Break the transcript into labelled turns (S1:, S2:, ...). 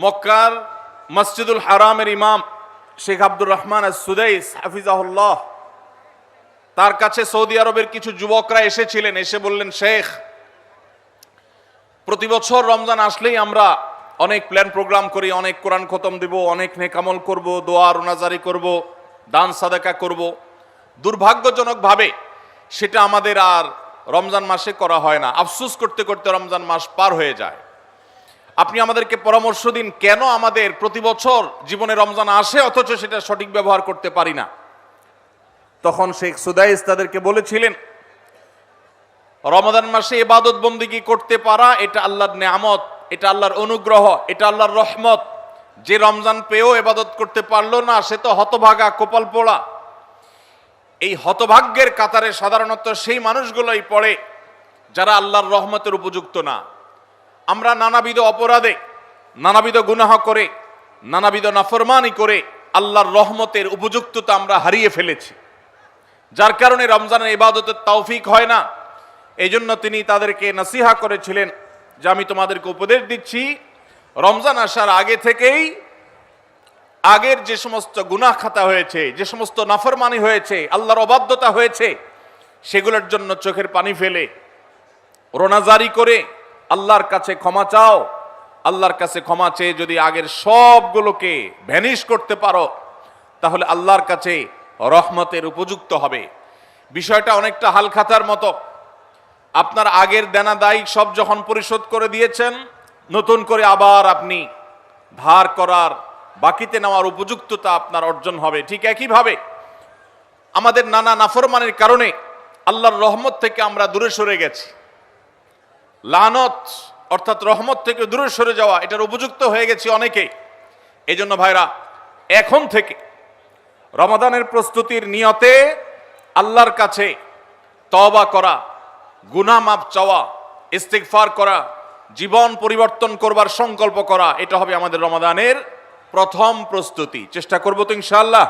S1: মক্কার মসজিদুল হারামের ইমাম শেখ আব্দুর রহমান আস-সুদাইস হাফিজাহুল্লাহ, তার কাছে সৌদি আরবের কিছু যুবকরা এসেছিলেন। এসে বললেন, শেখ, প্রতি বছর রমজান আসলেই আমরা অনেক প্ল্যান প্রোগ্রাম করি, অনেক কোরআন খতম দিব, অনেক নেকামল করব, দোয়া রোনাজারি করব, দান সাদাকা করব। দুর্ভাগ্যজনকভাবে সেটা আমাদের আর রমজান মাসে করা হয় না। আফসোস করতে করতে রমজান মাস পার হয়ে যায়। আপনি আমাদেরকে পরামর্শ দিন, কেন আমাদের প্রতি বছর জীবনে রমজান আসে অথচ সেটা সঠিক ব্যবহার করতে পারি না। তখন শেখ সুদাইস তাদেরকে বলেছিলেন, রমাদান মাসে ইবাদত বন্দেগী করতে পারা এটা আল্লাহর নেয়ামত, এটা আল্লাহর অনুগ্রহ, এটা আল্লাহর রহমত। যে রমজান পেয়েও ইবাদত করতে পারলো না সে তো হতভাগা, কপাল পোড়া। এই হতভাগ্যের কাতারে সাধারণত সেই মানুষগুলোই পড়ে যারা আল্লাহর রহমতের উপযুক্ত না। আমরা নানাবিধ অপরাধে, নানাবিধ গুনাহ করে, নানাবিধ নাফরমানি করে আল্লাহর রহমতের উপযুক্ততা আমরা হারিয়ে ফেলেছি, যার কারণে রমজানের ইবাদতের তৌফিক হয় না। এই জন্য তিনি তাদেরকে নসিহা করেছিলেন যে আমি তোমাদেরকে উপদেশ দিচ্ছি, রমজান আসার আগে থেকেই আগের যে সমস্ত গুনাহ খাতা হয়েছে, যে সমস্ত নাফরমানি হয়েছে, আল্লাহর অবাধ্যতা হয়েছে, সেগুলোর জন্য চোখের পানি ফেলে রোনাজারি করে আল্লাহর কাছে ক্ষমা চাও। আল্লাহর কাছে ক্ষমা চেয়ে যদি আগের সবগুলোকে ভ্যানিশ করতে পারো তাহলে আল্লাহর কাছে রহমতের উপযুক্ত হবে। বিষয়টা অনেকটা হালখাতার মতো। আপনার আগের দেনা দায় সব যখন পরিশোধ করে দিয়েছেন, নতুন করে আবার আপনি ধার করার, বাকিতে নেওয়ার উপযুক্ততা আপনার অর্জন হবে। ঠিক একইভাবে আমাদের নানা নাফরমানির কারণে আল্লাহর রহমত থেকে আমরা দূরে সরে গেছি। লানত অর্থাৎ রহমত থেকে দূরে সরে যাওয়া, এটার উপযুক্ত হয়ে গেছি অনেকেই। এই জন্য ভাইরা, এখন থেকে রমাদানের প্রস্তুতির নিয়তে আল্লাহর কাছে তওবা করা, গুনাহ মাফ চাওয়া, ইস্তিগফার করা, জীবন পরিবর্তন করবার সংকল্প করা, এটা হবে আমাদের রমাদানের প্রথম প্রস্তুতি। চেষ্টা করব তো ইনশাআল্লাহ।